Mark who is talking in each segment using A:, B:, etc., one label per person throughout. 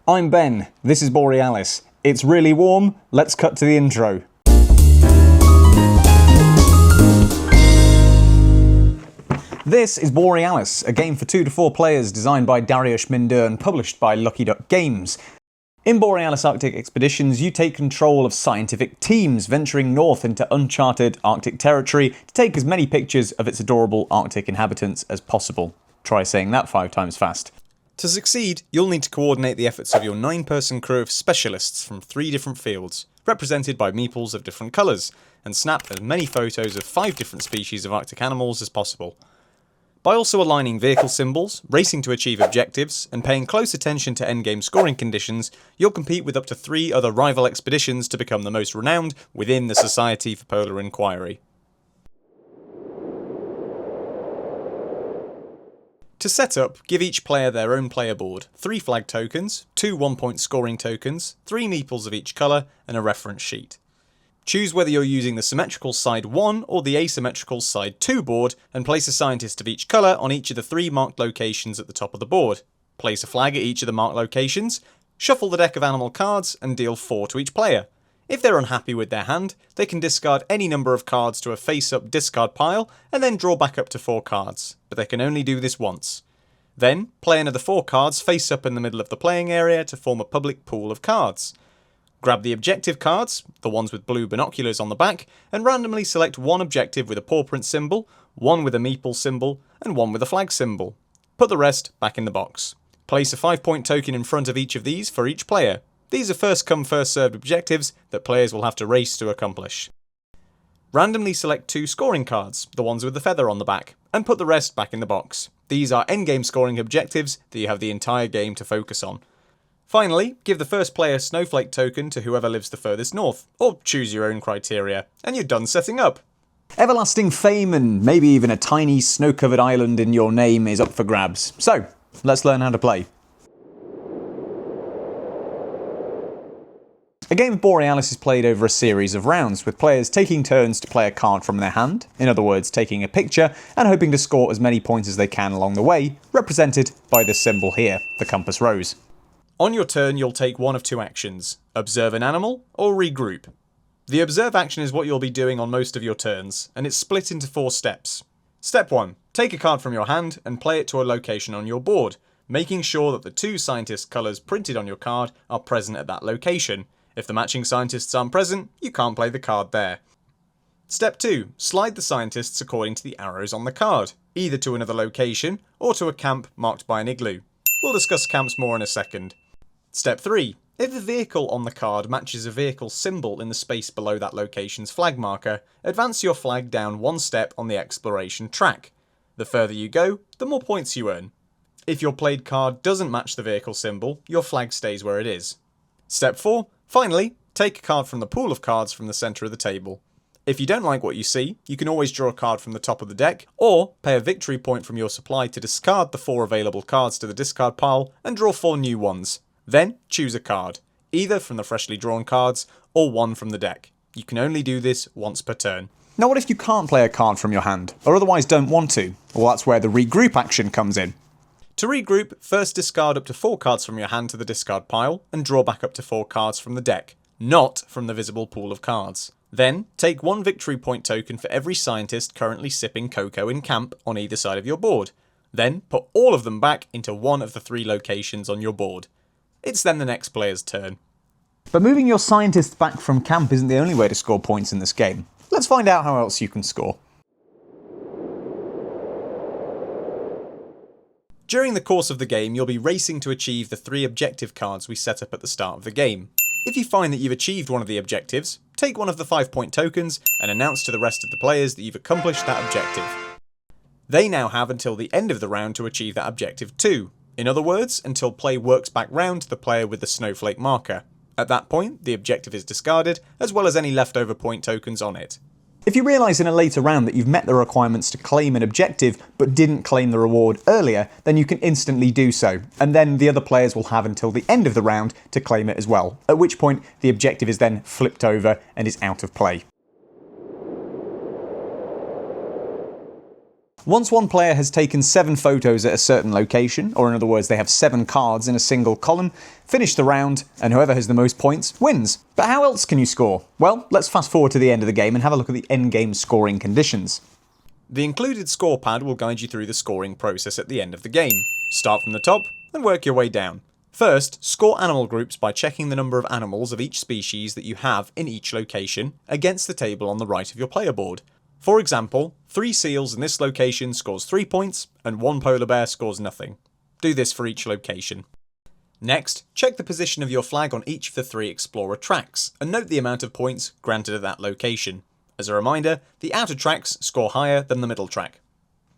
A: I'm Ben, this is Borealis. It's really warm, let's cut to the intro. This is Borealis, a game for 2 to 4 players designed by Dariusz Mindur and published by Lucky Duck Games. In Borealis Arctic Expeditions, you take control of scientific teams venturing north into uncharted Arctic territory to take as many pictures of its adorable Arctic inhabitants as possible. Try saying that 5 times fast. To succeed, you'll need to coordinate the efforts of your 9-person crew of specialists from 3 different fields, represented by meeples of different colours, and snap as many photos of 5 different species of Arctic animals as possible. By also aligning vehicle symbols, racing to achieve objectives, and paying close attention to endgame scoring conditions, you'll compete with up to 3 other rival expeditions to become the most renowned within the Society for Polar Inquiry. To set up, give each player their own player board, 3 flag tokens, 2 1-point scoring tokens, 3 meeples of each colour, and a reference sheet. Choose whether you're using the symmetrical side 1 or the asymmetrical side 2 board, and place a scientist of each colour on each of the 3 marked locations at the top of the board. Place a flag at each of the marked locations, shuffle the deck of animal cards, and deal 4 to each player. If they're unhappy with their hand, they can discard any number of cards to a face-up discard pile, and then draw back up to 4 cards, but they can only do this once. Then, play another 4 cards face up in the middle of the playing area to form a public pool of cards. Grab the objective cards, the ones with blue binoculars on the back, and randomly select 1 objective with a paw print symbol, 1 with a meeple symbol, and 1 with a flag symbol. Put the rest back in the box. Place a 5-point token in front of each of these for each player. These are first come first served objectives that players will have to race to accomplish. Randomly select 2 scoring cards, the ones with the feather on the back, and put the rest back in the box. These are endgame scoring objectives that you have the entire game to focus on. Finally, give the first player snowflake token to whoever lives the furthest north, or choose your own criteria, and you're done setting up. Everlasting fame and maybe even a tiny snow-covered island in your name is up for grabs. So, let's learn how to play. A game of Borealis is played over a series of rounds, with players taking turns to play a card from their hand, in other words taking a picture, and hoping to score as many points as they can along the way, represented by this symbol here, the compass rose. On your turn, you'll take one of 2 actions: observe an animal, or regroup. The observe action is what you'll be doing on most of your turns, and it's split into 4 steps. Step 1. Take a card from your hand and play it to a location on your board, making sure that the 2 scientist colours printed on your card are present at that location. If the matching scientists aren't present, you can't play the card there. Step 2. Slide the scientists according to the arrows on the card, either to another location or to a camp marked by an igloo. We'll discuss camps more in a second. Step 3. If the vehicle on the card matches a vehicle symbol in the space below that location's flag marker, advance your flag down 1 step on the exploration track. The further you go, the more points you earn. If your played card doesn't match the vehicle symbol, your flag stays where it is. Step 4. Finally, take a card from the pool of cards from the centre of the table. If you don't like what you see, you can always draw a card from the top of the deck, or pay a victory point from your supply to discard the 4 available cards to the discard pile and draw 4 new ones. Then, choose a card, either from the freshly drawn cards, or 1 from the deck. You can only do this once per turn. Now what if you can't play a card from your hand, or otherwise don't want to? Well, that's where the regroup action comes in. To regroup, first discard up to 4 cards from your hand to the discard pile, and draw back up to 4 cards from the deck, not from the visible pool of cards. Then, take 1 victory point token for every scientist currently sipping cocoa in camp on either side of your board. Then, put all of them back into one of the 3 locations on your board. It's then the next player's turn. But moving your scientists back from camp isn't the only way to score points in this game. Let's find out how else you can score. During the course of the game, you'll be racing to achieve the 3 objective cards we set up at the start of the game. If you find that you've achieved one of the objectives, take one of the 5-point tokens and announce to the rest of the players that you've accomplished that objective. They now have until the end of the round to achieve that objective too. In other words, until play works back round to the player with the snowflake marker. At that point, the objective is discarded, as well as any leftover point tokens on it. If you realise in a later round that you've met the requirements to claim an objective, but didn't claim the reward earlier, then you can instantly do so, and then the other players will have until the end of the round to claim it as well, at which point the objective is then flipped over and is out of play. Once one player has taken 7 photos at a certain location, or in other words they have 7 cards in a single column, finish the round, and whoever has the most points wins. But how else can you score? Well, let's fast forward to the end of the game and have a look at the endgame scoring conditions. The included score pad will guide you through the scoring process at the end of the game. Start from the top and work your way down. First, score animal groups by checking the number of animals of each species that you have in each location against the table on the right of your player board. For example, 3 seals in this location scores 3 points, and 1 polar bear scores nothing. Do this for each location. Next, check the position of your flag on each of the 3 explorer tracks, and note the amount of points granted at that location. As a reminder, the outer tracks score higher than the middle track.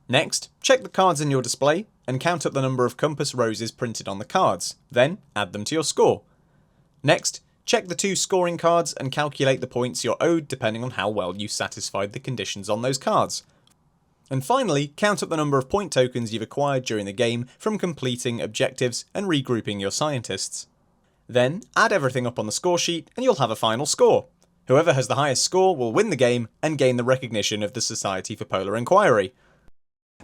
A: Next, check the cards in your display, and count up the number of compass roses printed on the cards, then add them to your score. Next, check the 2 scoring cards and calculate the points you're owed depending on how well you satisfied the conditions on those cards. And finally, count up the number of point tokens you've acquired during the game from completing objectives and regrouping your scientists. Then, add everything up on the score sheet and you'll have a final score. Whoever has the highest score will win the game and gain the recognition of the Society for Polar Inquiry.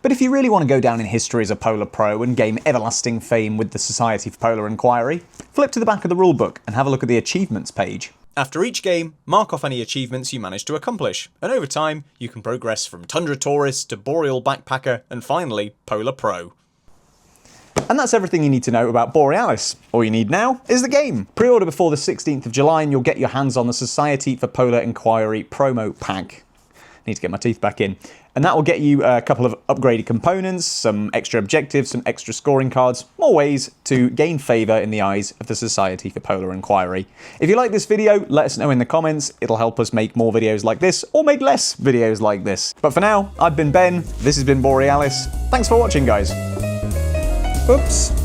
A: But if you really want to go down in history as a polar pro and gain everlasting fame with the Society for Polar Inquiry, flip to the back of the rulebook and have a look at the achievements page. After each game, mark off any achievements you managed to accomplish, and over time you can progress from Tundra Tourist to Boreal Backpacker and finally Polar Pro. And that's everything you need to know about Borealis. All you need now is the game. Pre-order before the 16th of July and you'll get your hands on the Society for Polar Inquiry promo pack. Need to get my teeth back in. And that will get you a couple of upgraded components, some extra objectives, some extra scoring cards, more ways to gain favour in the eyes of the Society for Polar Inquiry. If you like this video, let us know in the comments. It'll help us make more videos like this, or make less videos like this. But for now, I've been Ben, this has been Borealis. Thanks for watching, guys. Oops.